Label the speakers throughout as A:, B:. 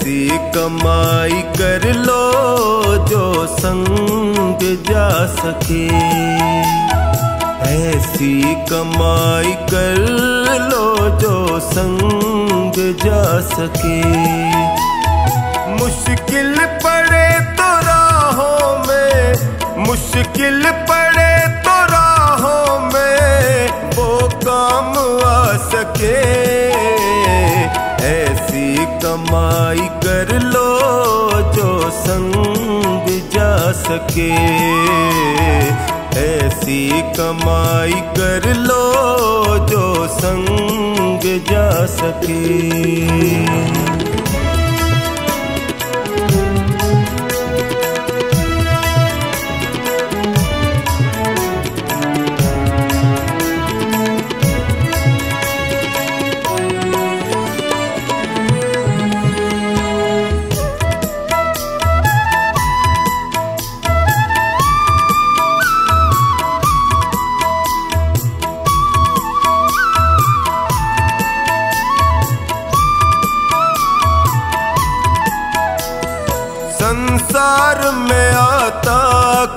A: ऐसी कमाई कर लो जो संग जा सके, ऐसी कमाई कर लो जो संग जा सके। मुश्किल पड़े तो राहों में, मुश्किल पड़े तो राहों में वो काम आ सके। ऐसी कमाई कर लो जो संग जा सके, ऐसी कमाई कर लो जो संग जा सके। संसार में आता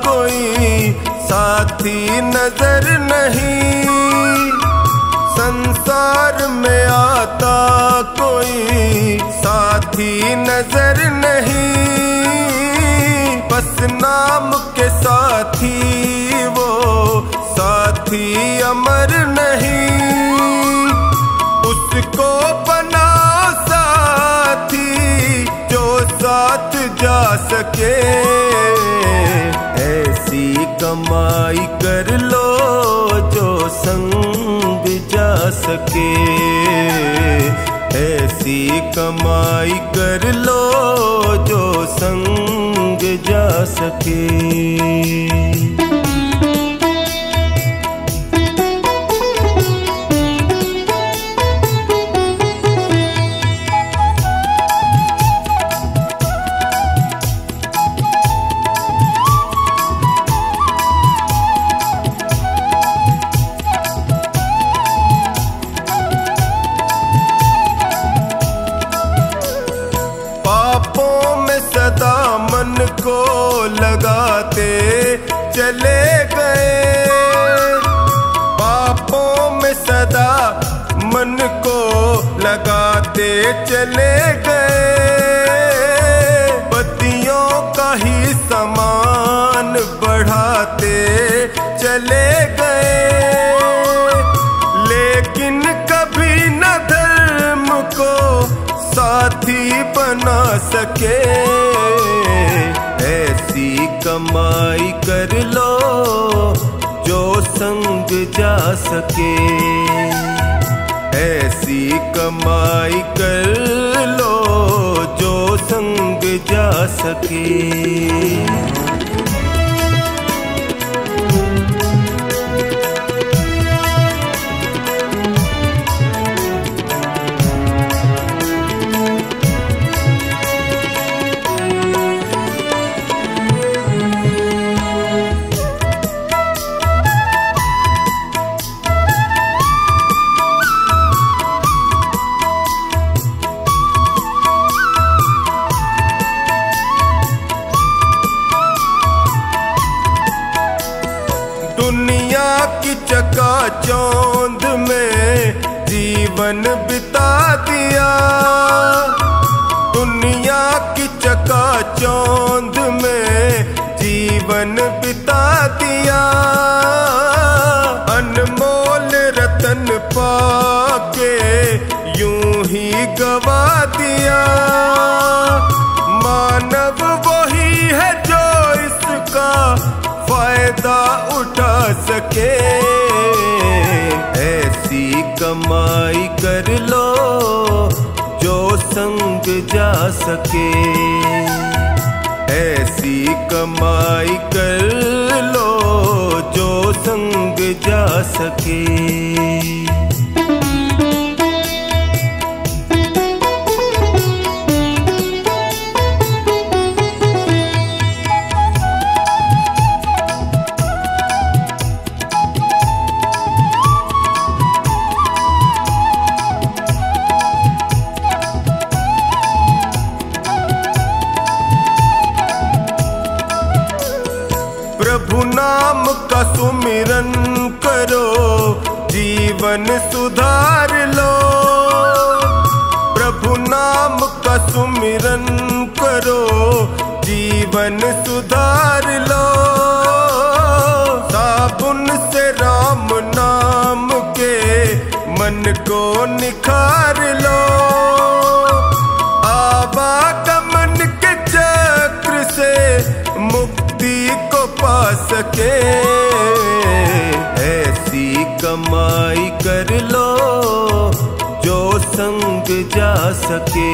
A: कोई साथी नजर नहीं, संसार में आता कोई साथी नजर नहीं। बस नाम के साथी वो साथी अमर नहीं, उसको बनाओ साथी जो साथ जा सके। ऐसी कमाई कर लो जो संग जा सके, ऐसी कमाई कर लो जो संग जा सके। पापों में सदा मन को लगाते चले गए, पापों में सदा मन को लगाते चले गए। बत्तियों का ही समान बढ़ाते चले गए, लेकिन कभी न धर्म को साथी बना सके। ऐसी कमाई कर लो जो संग जा सके, ऐसी कमाई कर लो जो संग जा सके। दुनिया की चकाचौंध में जीवन बिता दिया, दुनिया की चकाचौंध में जीवन बिता दिया। अनमोल रतन पाके यूं ही गवा दिया। मानव वही है जो इसका फायदा उठा सके। ऐसी कमाई कर लो जो संग जा सके, ऐसी कमाई कर लो जो संग जा सके। सुमिरन करो, जीवन सुधार लो। प्रभु नाम का सुमिरन करो, जीवन सुधार लो। साबुन से राम नाम के मन को निखार लो। आवागमन के चक्र से मुक्ति को पा सके, ऐसी कमाई कर लो जो संग जा सके।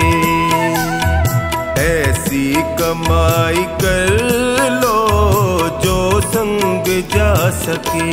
A: ऐसी कमाई कर लो जो संग जा सके।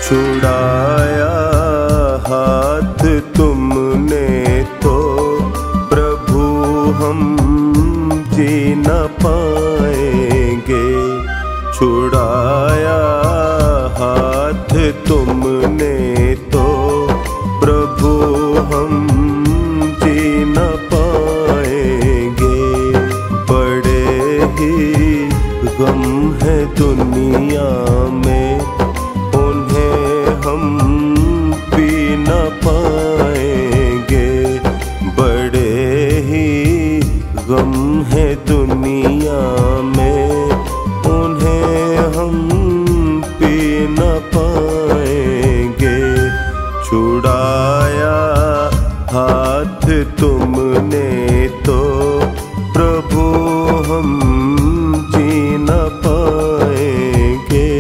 A: छुड़ाया हाथ तुमने तो प्रभु हम जी न पाएंगे। छुड़ाया हाथ तुमने तो प्रभु हम जी न पाएंगे। बड़े ही गम है दुनिया में, उन्हें हम पी न पाएंगे। बड़े ही गम है दुनिया में, उन्हें हम पी न पाएंगे। छुड़ाया हाथ तुमने तो प्रभु हम जी न पाएंगे।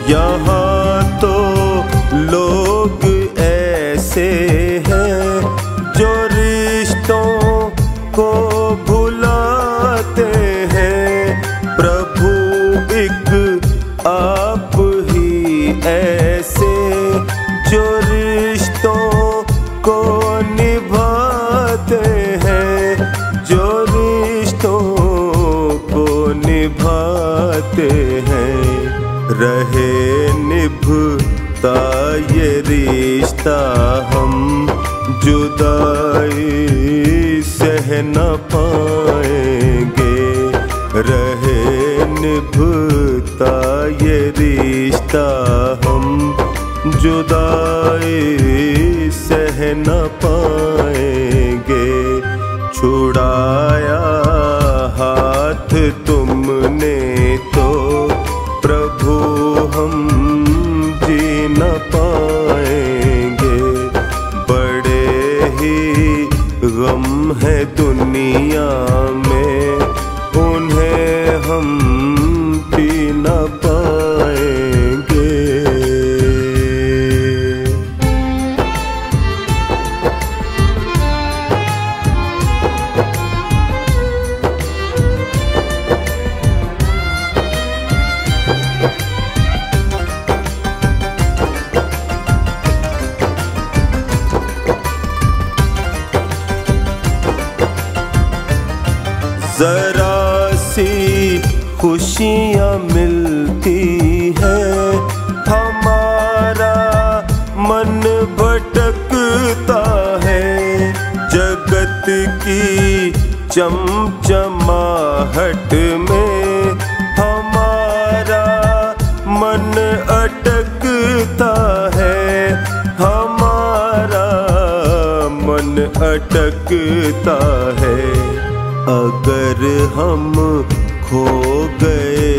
A: यहाँ तो लोग ऐसे हैं जो रिश्तों को भुलाते हैं। प्रभु एक आप ही ऐसे जो रिश्तों को निभाते हैं, जो रिश्तों को निभाते हैं। रहे निभता ये रिश्ता हम जुदाई सह न पाएंगे। रहे निभता ये रिश्ता हम जुदाई सह न पाएंगे। छुड़ाया हाथ तुमने तो प्रभु हम जी न पाएंगे। बड़े ही गम है दुनिया में, उन्हें हम पी न पाएंगे। जरा सी खुशियाँ मिलती है, हमारा मन भटकता है। जगत की चमचमाहट में हमारा मन अटकता है। हमारा मन अटकता है। अगर हम खो गए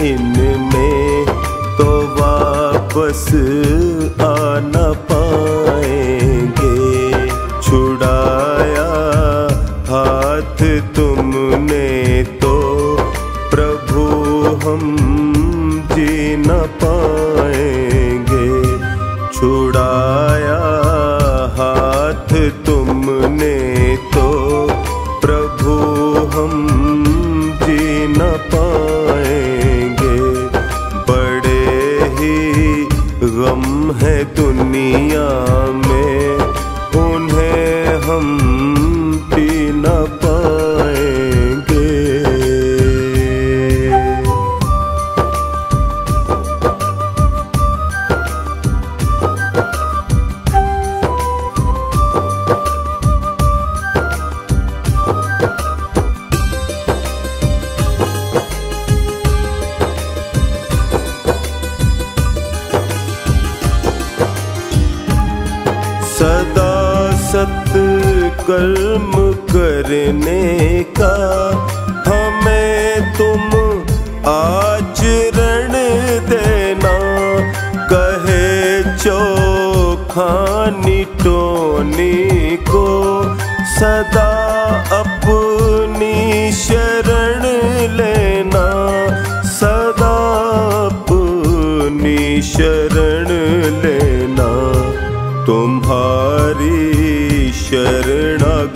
A: इनमें तो वापस आ न पाएंगे। छुड़ाया हाथ तुमने तो प्रभु हम जी न पाएंगे। छुड़ाया हाथ तुमने तो प्रभु हम जी न पाएंगे। बड़े ही गम है दुनिया में, उन्हें हम पी न पाएंगे। सदा सत्कर्म करने का हमें तुम आचरण देना। कहे चोखानी टोनी को सदा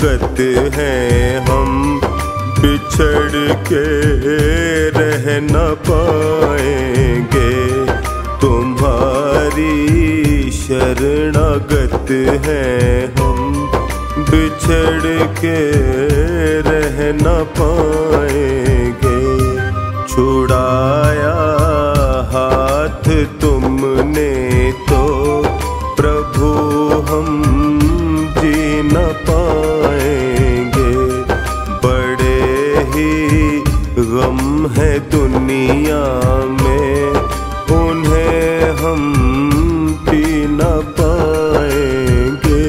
A: शरणागत हैं हम, बिछड़ के रह न पाएंगे। तुम्हारी शरणागत हैं हम, बिछड़ के रह न पाएंगे। छुड़ाया हाथ तुमने तो प्रभु हम जी न पाएंगे। बड़े ही गम है दुनिया में, उन्हें हम पी न पाएंगे।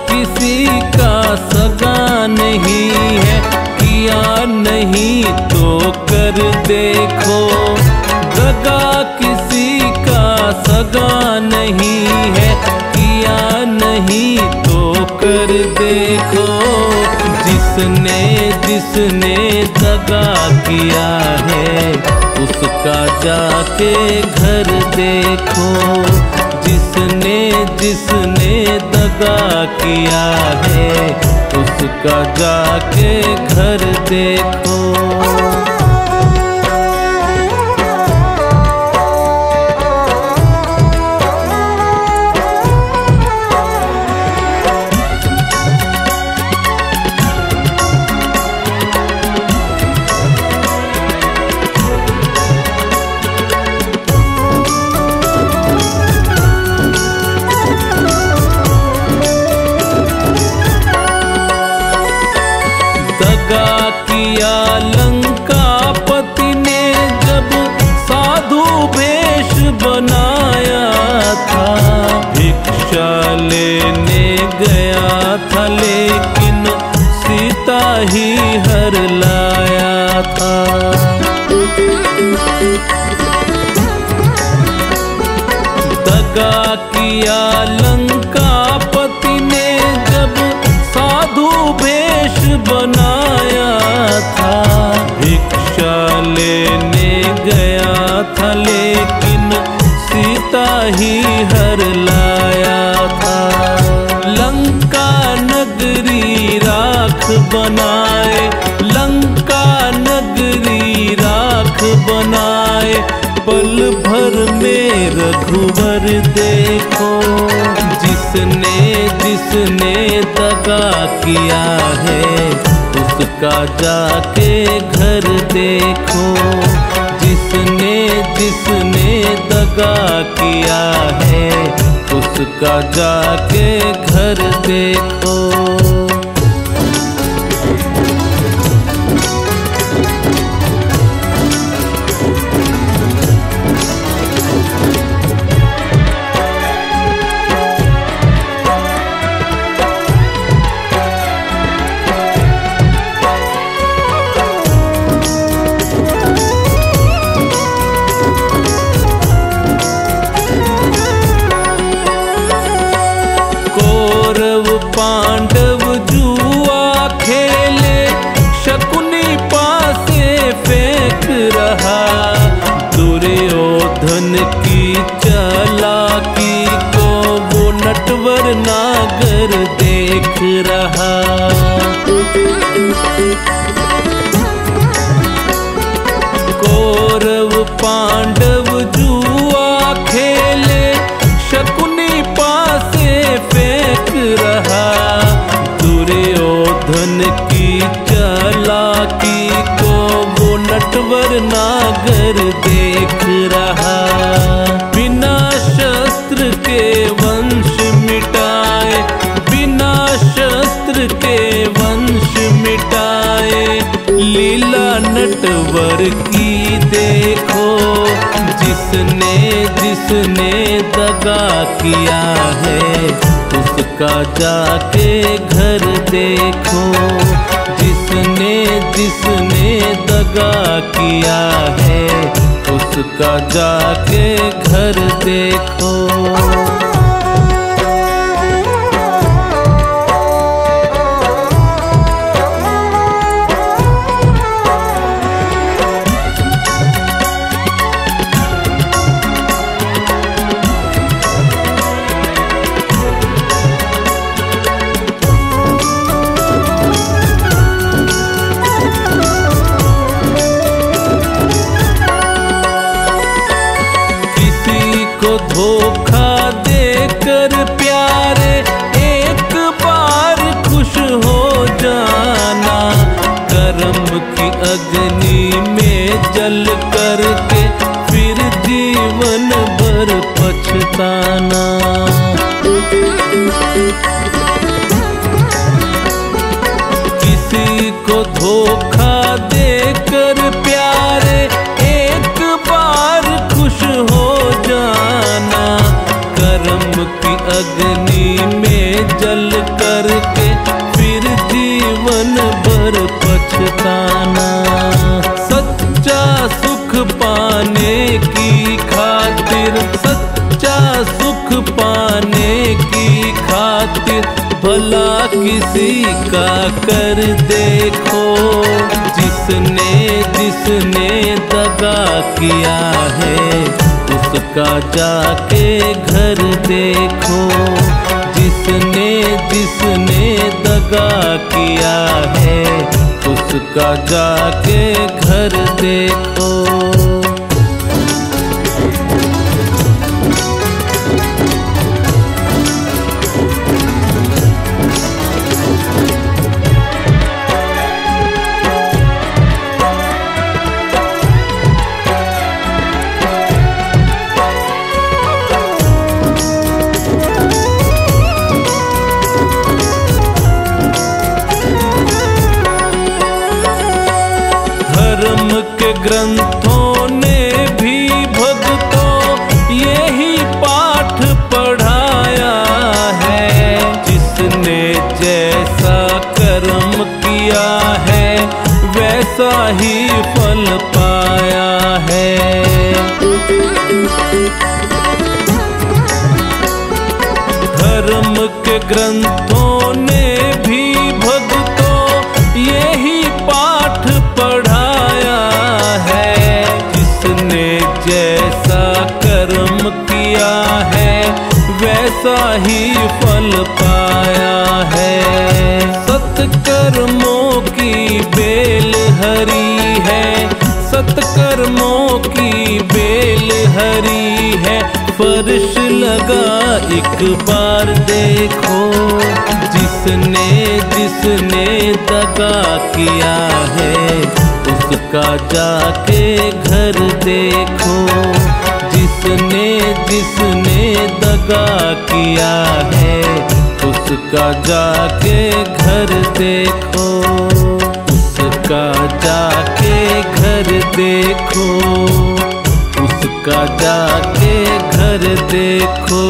B: किसी का सगा नहीं है, किया नहीं तो कर देखो। दगा किसी का सगा नहीं है, किया नहीं तो कर देखो। जिसने जिसने दगा किया है, उसका जाके घर देखो। जिसने जिसने दगा किया है, उसका जाके घर देखो। दगा किया लंकापति ने जब साधु वेश बनाया था। भिक्षा लेने गया था लेकिन सीता ही हर लाया था। दगा किया लंकापति ने जब साधु वेश बनाया था। भिक्षा लेने गया था लेकिन सीता ही हर लाया था। लंका नगरी राख बनाए, लंका नगरी राख बनाए। पल भर में रघुवर देखो। जिसने जिसने दगा किया है, उसका जाके घर देखो। जिसने जिसने दगा किया है, उसका जाके घर देखो। पांडव जुआ खेले, शकुनी पासे फेंक रहा। दुर्योधन की चालाकी को वो नटवर नागर देख रहा। कौरव पांडव जुआ खेले, शकुनी पासे फेंक रहा। दुर्योधन की चालाकी को वो नटवर नागर देख रहा। बिना शस्त्र के वंश मिटाए, बिना शस्त्र के वंश मिटाए। लीला नटवर की देखो। जिसने जिसने दगा किया है, उसका उसका जाके घर देखो। जिसने जिसने दगा किया है उसका जाके घर देखो। धोखा देकर प्यारे एक बार खुश हो जाना। कर्म की अग्नि में जल करके फिर जीवन भर पछताना। किसी को धोखा देकर प्यारे एक बार खुश हो जाना। कर्म की अग्नि में जल करके फिर जीवन भर पछताना। सच्चा सुख पाने की खातिर, सच्चा सुख पाने की खातिर भला किसी का कर देखो। जिसने जिसने दगा किया है उसका जाके घर देखो। जिसने जिसने दगा किया है उसका जाके घर देखो। ग्रंथों ने भी भक्तों यही पाठ पढ़ाया है। जिसने जैसा कर्म किया है वैसा ही फल पाया है। धर्म के ग्रंथों ने भी भक्तों यही पाठ पढ़ाया है। जिसने जैसा कर्म किया है वैसा ही फल पाया है। सत्कर्मों की बेल हरी है, सत्कर्मों की बेल हरी है। फर्श लगा एक बार देखो। जिसने जिसने दगा किया है उसका जाके घर देखो। जिसने जिसने दगा किया है उसका जाके घर देखो। उसका जाके घर देखो। उसका जाके घर देखो।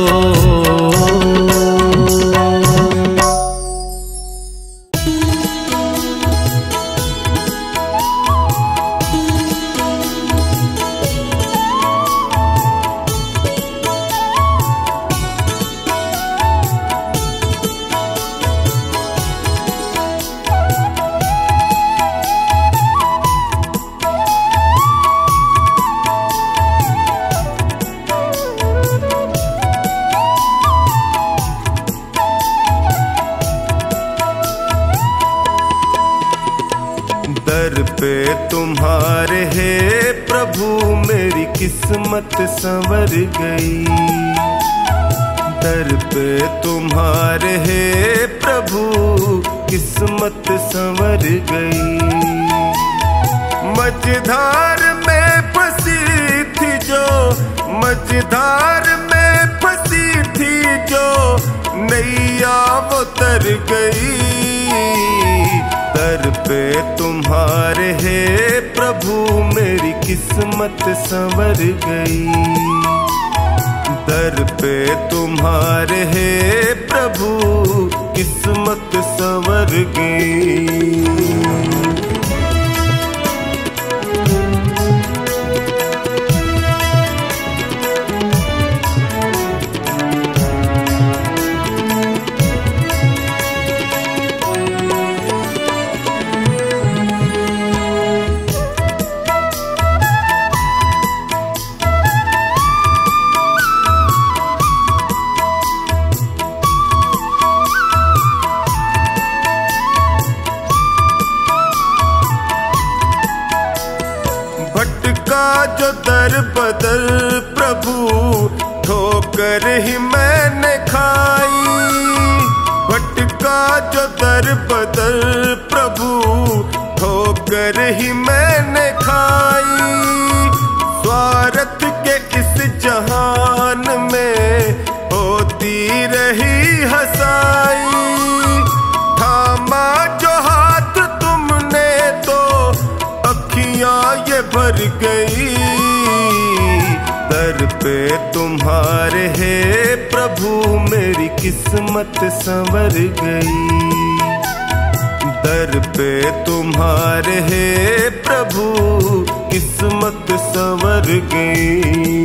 A: दर पे तुम्हारे हे प्रभु मेरी किस्मत संवर गई। दर पे तुम्हारे हे प्रभु किस्मत संवर गई। मझधार में फंसी थी जो, मझधार में फंसी थी जो नैया वो तर गई। दर पे तुम्हारे हे प्रभु मेरी किस्मत संवर गई। दर पे तुम्हारे हे प्रभु किस्मत संवर गई। भटका जो दर बदर प्रभु ठोकर ही मैंने खाई। भटका जो दर बदर प्रभु ठोकर ही मैंने खाई। स्वार्थ के इस जहान में होती रही हंसाई। थामा जो हाथ तुमने तो अखियां ये भर गई। दर पे तुम्हारे हे प्रभु मेरी किस्मत संवर गई। दर पे तुम्हारे हे प्रभु किस्मत संवर गई।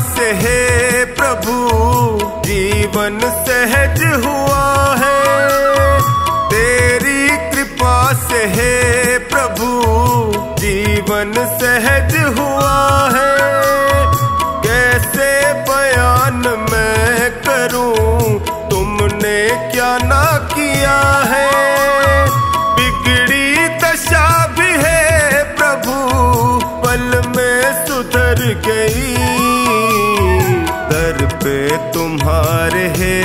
A: से हे प्रभु जीवन सहज हुआ है। तेरी कृपा से हे प्रभु जीवन सहज हुआ है। कैसे बयान मैं करूं तुमने क्या ना किया है। बिगड़ी दशा भी है प्रभु पल में सुधर गई। दर पे तुम्हारे हे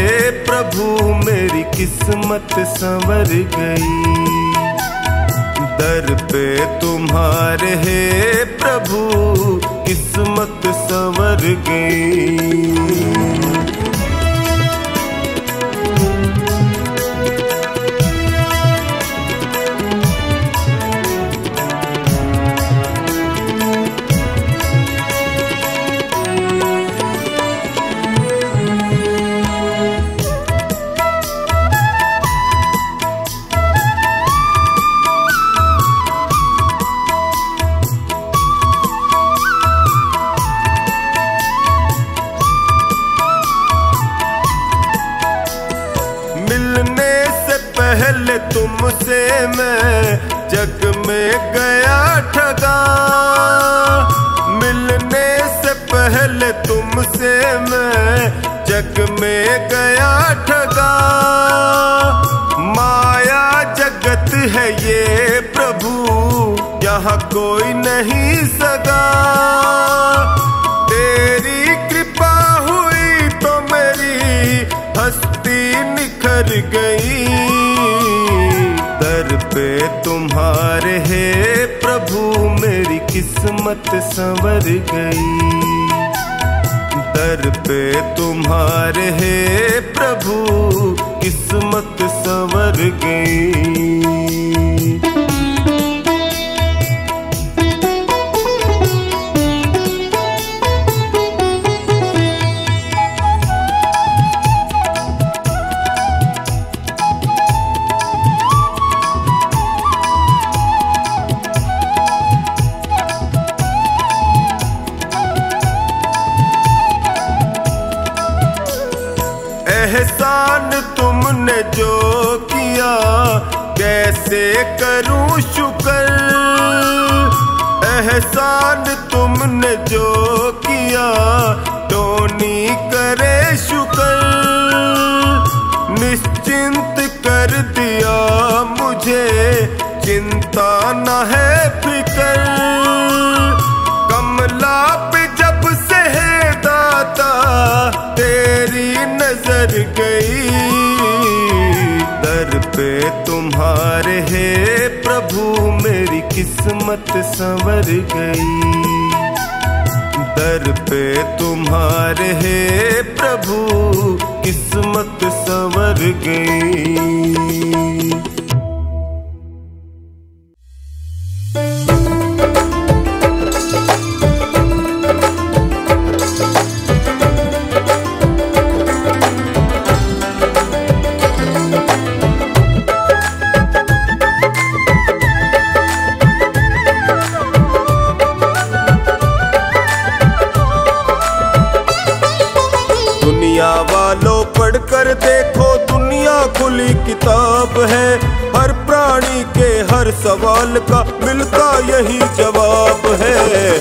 A: प्रभु मेरी किस्मत संवर गई। दर पे तुम्हारे हे प्रभु किस्मत संवर गई। मिलने से पहले तुमसे मैं जग में गया ठगा। मिलने से पहले तुमसे मैं जग में गया ठगा। माया जगत है ये प्रभु यहाँ कोई नहीं सगा। तेरी कृपा हुई तो मेरी हस्ती निखर गई। दर पे तुम्हारे हे प्रभु मेरी किस्मत संवर गई। दर पे तुम्हारे हे प्रभु किस्मत संवर गई। एहसान तुमने जो किया कैसे करूं शुक्र। एहसान तुमने जो किया टोनी करे शुक्र। निश्चिंत कर दिया मुझे चिंता न है फिक्र। कमला पे जब से है दाता तेरी नजर गई। किस्मत संवर गई। दर पे तुम्हारे हे प्रभु किस्मत संवर गई। दुनिया वालों पढ़कर देखो दुनिया खुली किताब है। हर प्राणी के हर सवाल का मिलता यही जवाब है।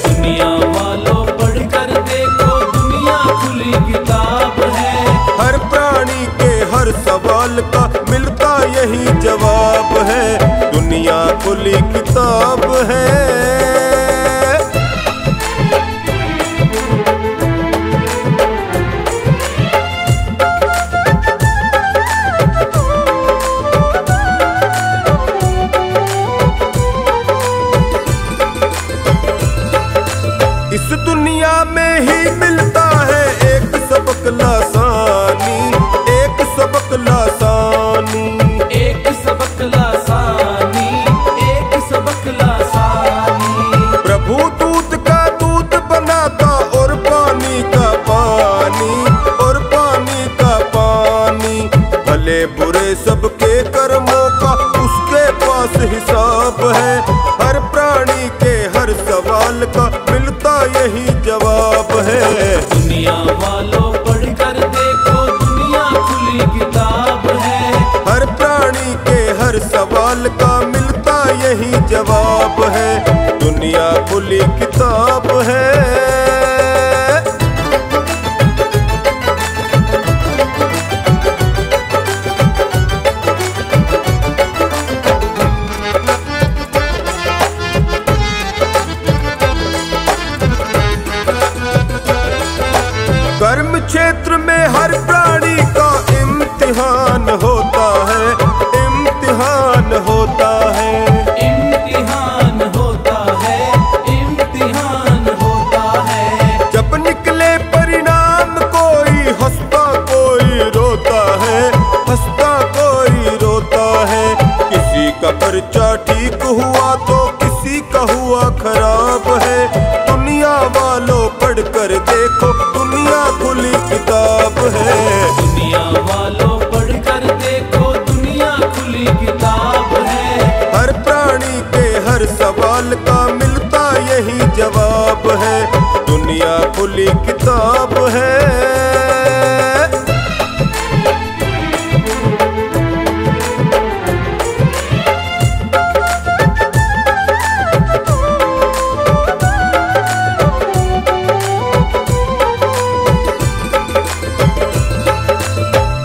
B: दुनिया वालों पढ़कर देखो दुनिया खुली किताब है।
A: हर प्राणी के हर सवाल का मिलता यही जवाब है। दुनिया खुली किताब है। इस दुनिया में ही मिलता है एक सबक लासानी, एक सबक लासानी,
B: एक सबक लासानी, एक सबक लासानी।
A: प्रभु दूध का दूध बनाता और पानी का पानी, और पानी का पानी। भले बुरे सबके कर्मों का उसके पास हिसाब है। हर प्राणी के हर सवाल का मिलता यही जवाब है।
B: दुनिया वालों पढ़कर देखो दुनिया खुली किताब है।
A: हर प्राणी के हर सवाल का मिलता यही जवाब है। दुनिया खुली किताब है। कर्म क्षेत्र में हर प्राणी का इम्तिहान होता है, इम्तिहान होता है,
B: इम्तिहान होता है, इम्तिहान होता है।
A: जब निकले परिणाम कोई हंसता कोई रोता है, हंसता कोई रोता है। किसी का पर्चा ठीक हुआ तो किसी का हुआ खराब है। दुनिया वालों पढ़कर देखो दुनिया खुली किताब है।
B: दुनिया वालों पढ़कर देखो दुनिया खुली किताब है।
A: हर प्राणी के हर सवाल का मिलता यही जवाब है। दुनिया खुली किताब है।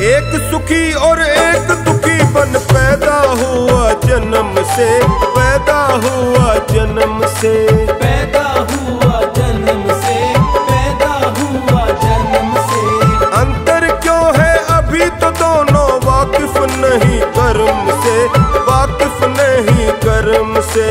A: एक सुखी और एक दुखी बन पैदा हुआ जन्म से, पैदा हुआ जन्म से,
B: पैदा हुआ जन्म से, पैदा हुआ जन्म से।
A: अंतर क्यों है अभी तो दोनों वाकिफ नहीं कर्म से, वाकिफ नहीं कर्म से।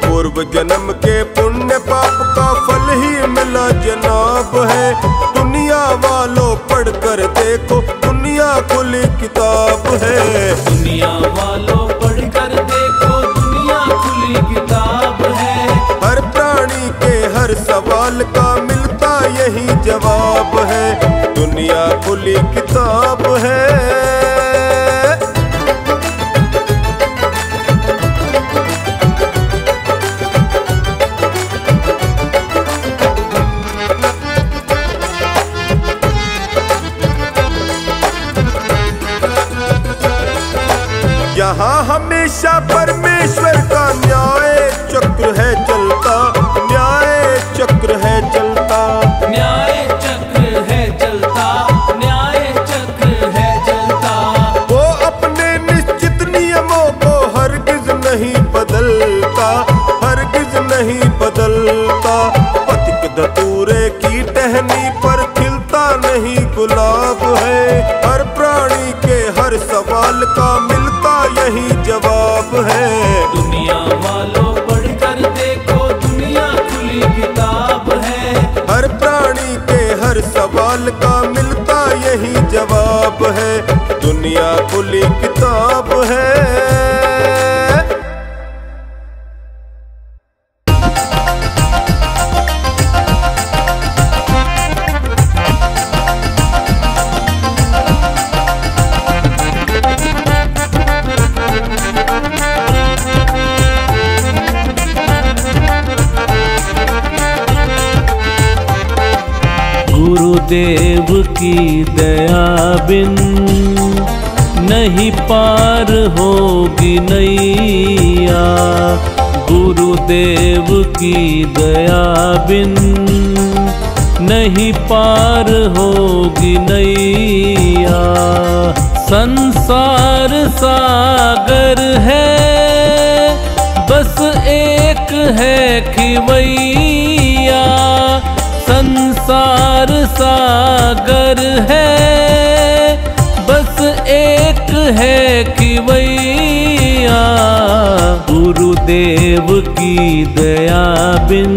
A: पूर्व जन्म के पुण्य पाप का फल ही मिला जनाब है। दुनिया वालों पढ़कर देखो दुनिया खुली किताब है।
B: दुनिया वालों पढ़कर देखो दुनिया खुली किताब है।
A: हर प्राणी के हर सवाल का मिलता यही जवाब है। दुनिया खुली किताब है। यहाँ हमेशा परमेश्वर का न्याय चक्र है चलता, न्याय चक्र है चलता,
B: न्याय चक्र है चलता, न्याय चक्र है चलता।
A: वो अपने निश्चित नियमों को हरगिज नहीं बदलता, हरगिज नहीं बदलता। पथिक धतूरे की टहनी पर खिलता नहीं गुलाब है। हर प्राणी के हर सवाल का मिलता यही जवाब है।
B: दुनिया वालों पढ़कर
A: खुली किताब है।
B: गुरुदेव की दया बिन नहीं पार होगी नैया। गुरुदेव की दया बिन नहीं पार होगी नैया। संसार सागर है बस एक है खिवैया। संसार सागर है बस एक है खिवैया। गुरुदेव की दया बिन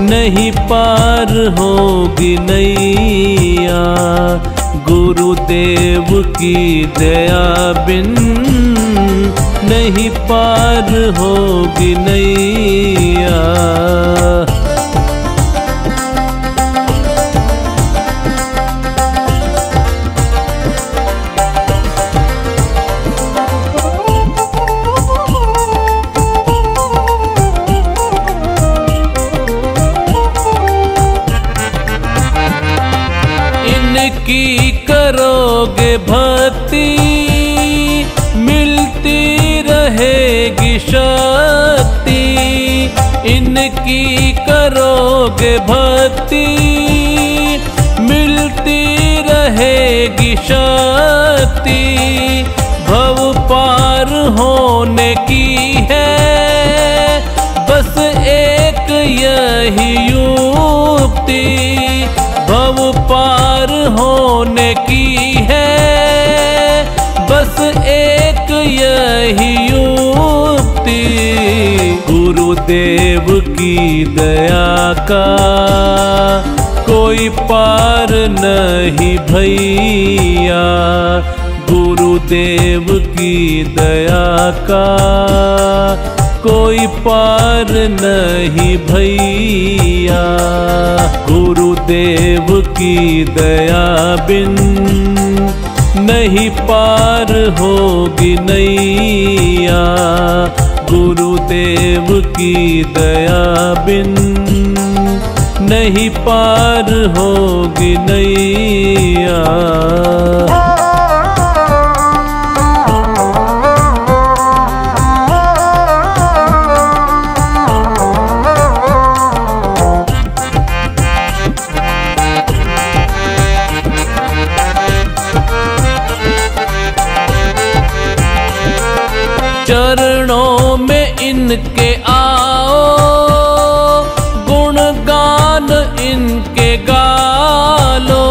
B: नहीं पार होगी नैया। गुरुदेव की दया बिन नहीं पार होगी नैया। इनकी करोगे भक्ति मिलती रहेगी शक्ति। इनकी करोगे भक्ति मिलती रहेगी शक्ति। भव पार होने की है बस एक यही युक्ति। भव पार होने की है बस एक यही युक्ति। गुरुदेव की दया का कोई पार नहीं भैया। गुरुदेव की दया का कोई पार नहीं भैया। गुरुदेव की दया बिन नहीं पार होगी नैया। गुरुदेव की दया बिन नहीं पार होगी नैया। चरणों में इनके आओ गुणगान इनके गालो।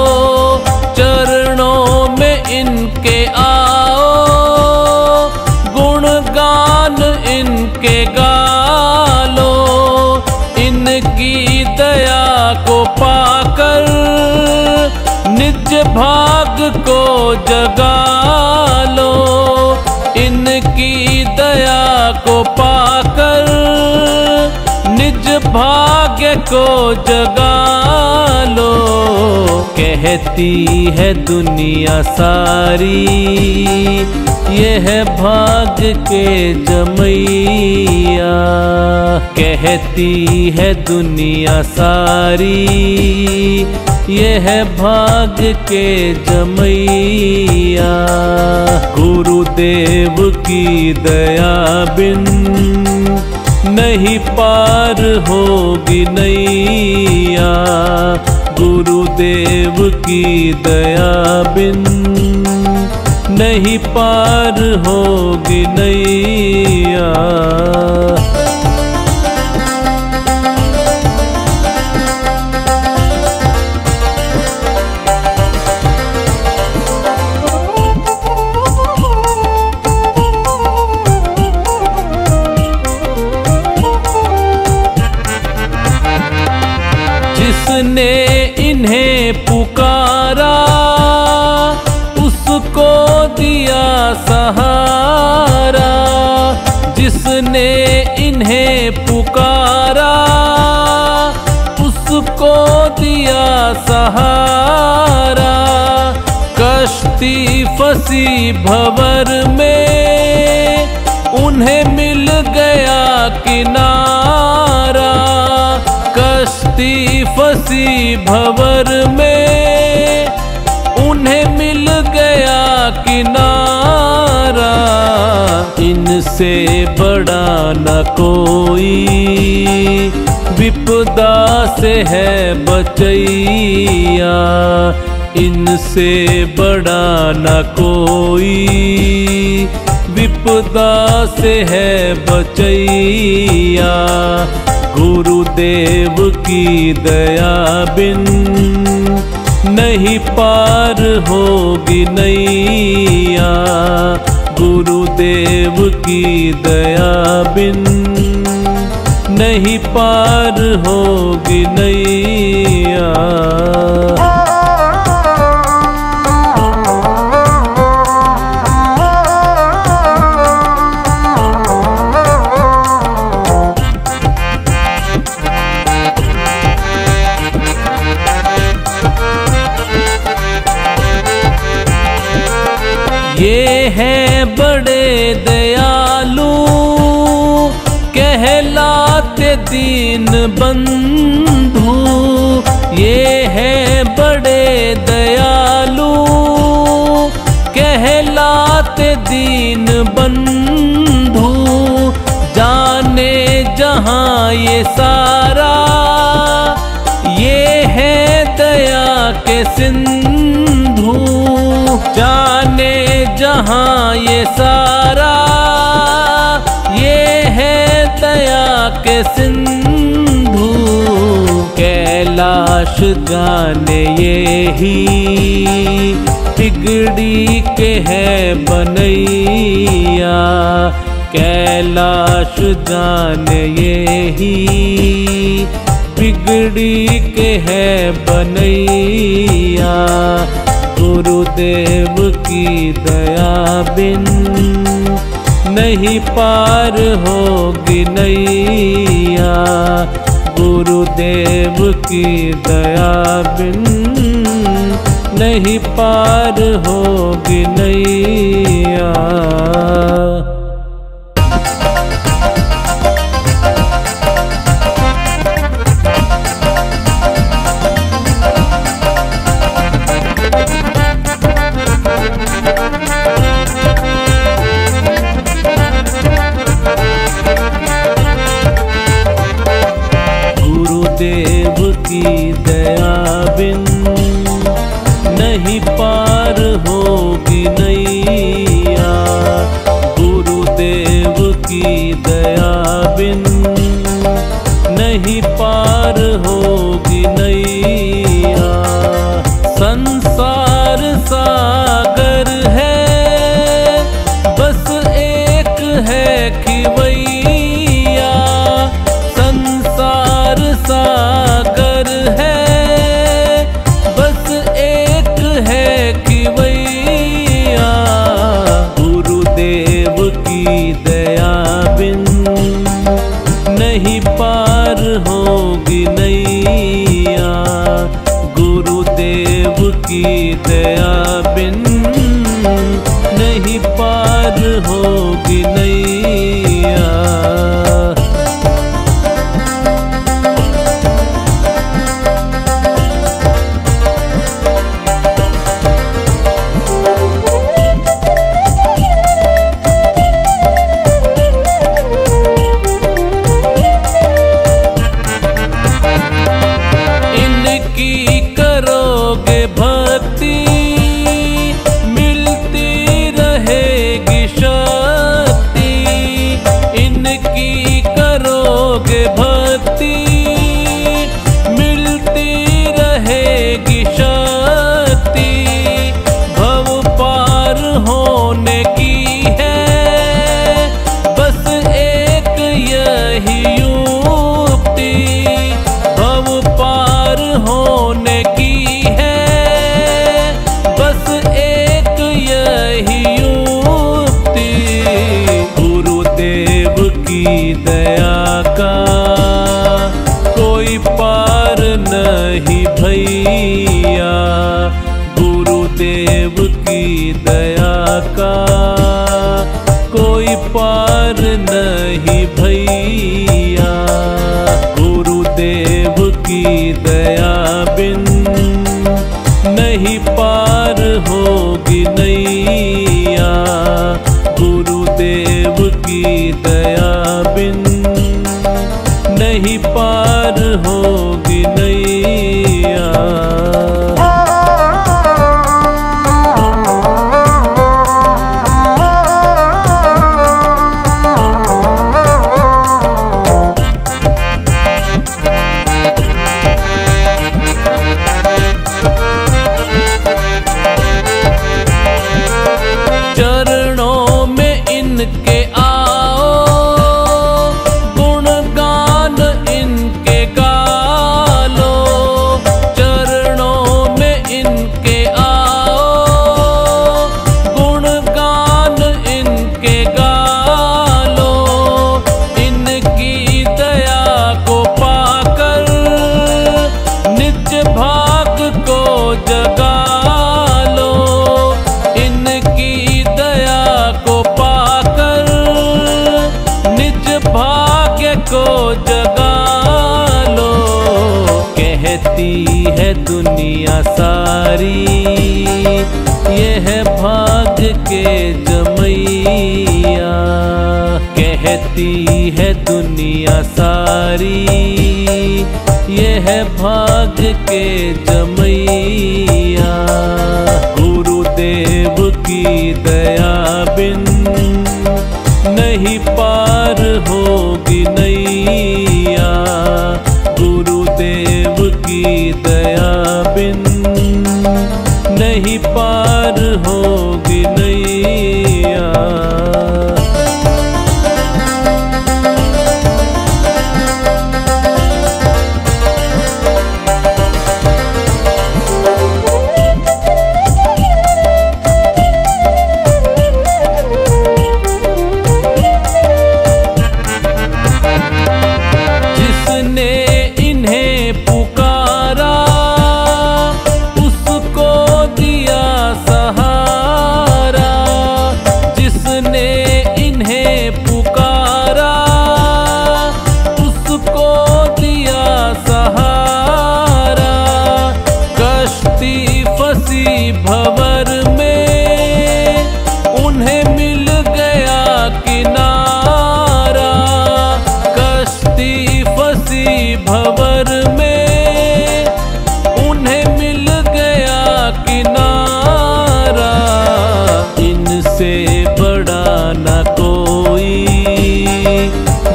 B: चरणों में इनके आओ गुणगान इनके गालो। इनकी दया को पाकर निज भाग को जगा लो। इनकी दया को पाकर निज भाग्य को जगा लो। कहती है दुनिया सारी यह भाग्य के जमैया। कहती है दुनिया सारी यह भाग्य के जमैया। गुरुदेव की दया बिन नहीं पार होगी नैया। गुरुदेव की दया बिन नहीं पार होगी नैया। जिसने इन्हें पुकारा उसको सहारा, जिसने इन्हें पुकारा उसको दिया सहारा। कश्ती फंसी भंवर में उन्हें मिल गया किनारा। कश्ती फंसी भंवर में उन्हें मिल गया किनारा। इनसे बड़ा न कोई विपदा से है बचैया। इनसे बड़ा न कोई विपदा से है बचैया। गुरुदेव की दया बिन नहीं पार होगी नैया। गुरुदेव की दया बिन नहीं पार होगी नैया। ये हैं बड़े दयालु कहलाते दीन बंधु। ये हैं बड़े दयालु कहलाते दीन बंधु। जाने जहाँ ये सारा ये है दया के सिंधु। जाने जहाँ ये सारा ये है दया के सिंधु। कैलाश जाने ये ही बिगड़ी के है बनैया। कैलाश जाने ये ही बिगड़ी के है बनैया। गुरुदेव की दया बिन नहीं पार होगी नैया। गुरुदेव की दया बिन नहीं पार होगी नैया। गुरुदेव की दया बिन नहीं पार होगी नैया। गुरुदेव की दया बिन नहीं पार होगी नैया। संसार सागर है बस एक है खिवैया। संसार सागर है बस एक है खिवैया। गुरुदेव की दया बिन नहीं पार होगी नैया। गुरुदेव की दया बिन नहीं पार होगी नैया। इनकी करोगे भक्ति मिलती रहेगी शक्ति। इनकी नैया। गुरुदेव की दया का कोई पार नहीं भैया। गुरुदेव की दया बिन नहीं पार होगी नैया। गुरुदेव की दया बिन नहीं पार होगी नैया। चरणों में इनके आओ, गुणगान इनके गा लो। चरणों में इनके आओ, गुणगान इनके गा लो। इनकी दया को पाकर निज भाग को जगा लो। इनकी दया को पाकर निज भाग्य को जगा लो। कहती है दुनिया सारी यह भाग्य के जमैया। कहती है दुनिया सारी यह भाग्य के जमैया। गुरुदेव की दया बिन नहीं पार होगी नैया। गुरुदेव की दया बिन नहीं पार होगी नैया। जिसने इन्हें पुकारा उसको दिया सहारा। जिसने इन्हें पुकारा उसको दिया सहारा। कश्ती फंसी भंवर में उन्हें मिल गया किनारा। कश्ती फंसी भंवर में उन्हें मिल गया किनारा। इनसे बड़ा न कोई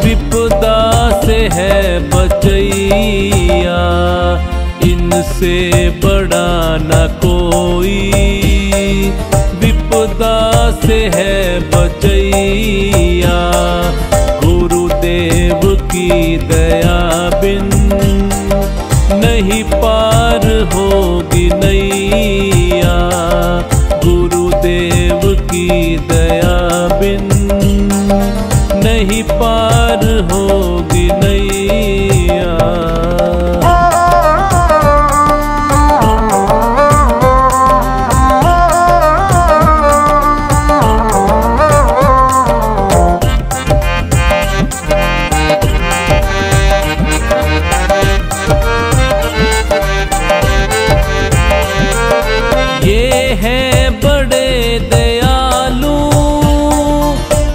B: विपदा से है बचैया। इनसे बड़ा न कोई विपदा से है बचैया। गुरुदेव की दया बिन नहीं पार होगी नैया। गुरुदेव की दया बिन नहीं पार होगी नैया। ये हैं बड़े दयालु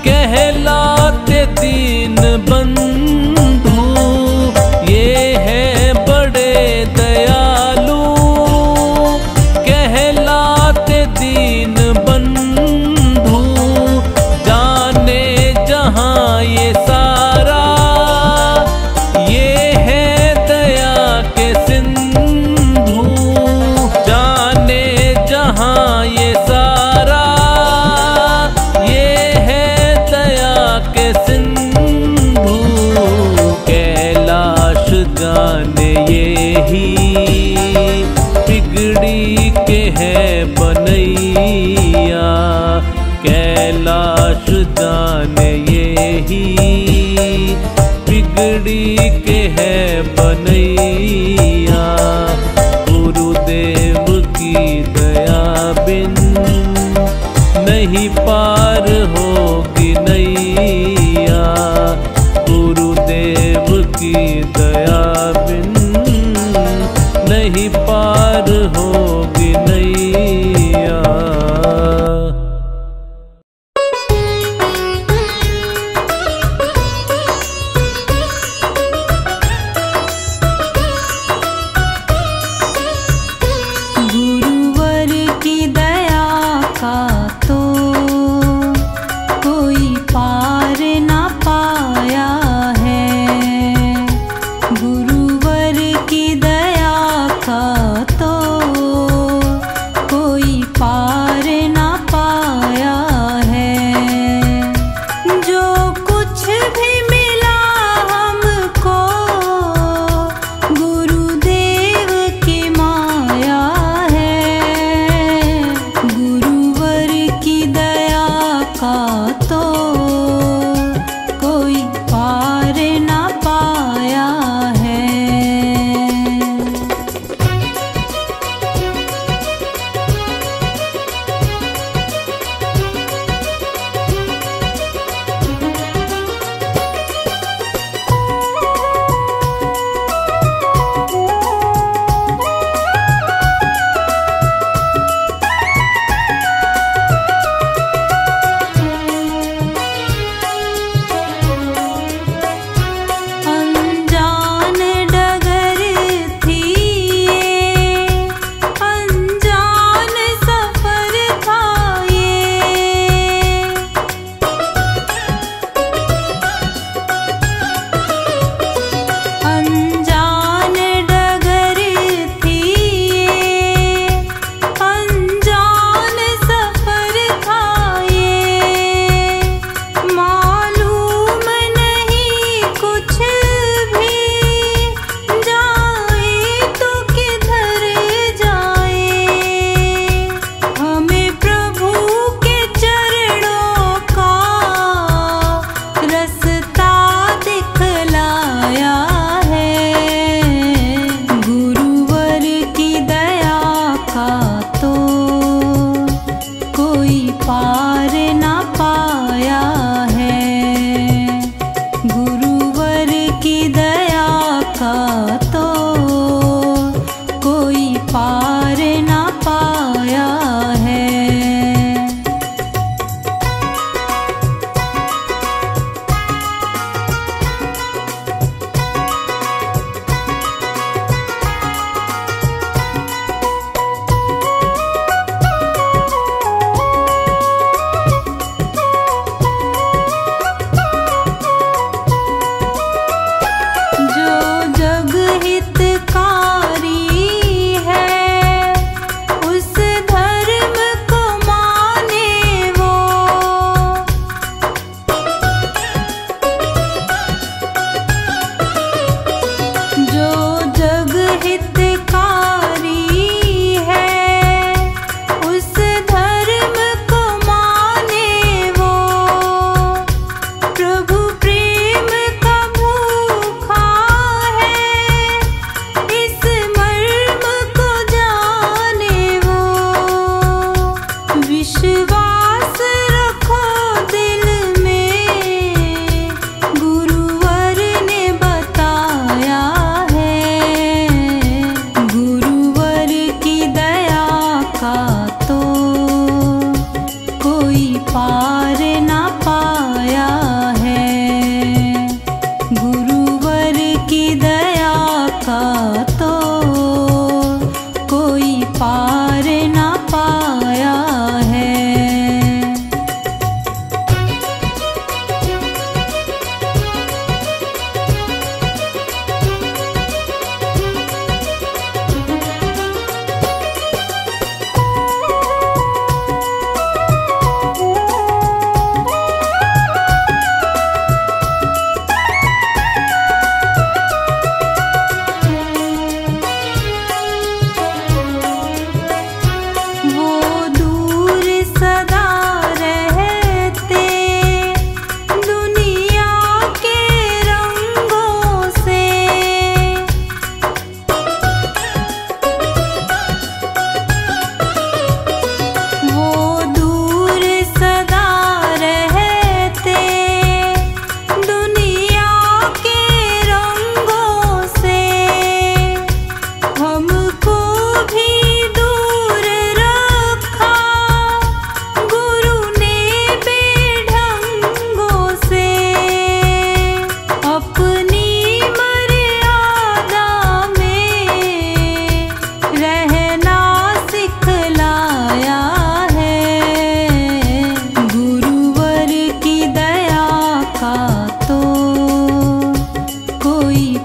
B: कहलाते दीन बंधु। ये हैं बड़े दयालु कहलाते दीन बंधु। जाने जहाँ ये सारा ये है दया के सिंधु। जाने जहाँ ये सारा ये है दया के सिंधु। कैलाश जाने ये ही बिगड़ी के है बनैया। कैलाश जाने ये ही बिगड़ी के है बनैया। बिन नहीं पार होगी नैया, गुरुदेव की दया बिन नहीं पार होगी नैया।
C: गुरुवर की दया का तो कोई पार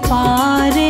C: पारे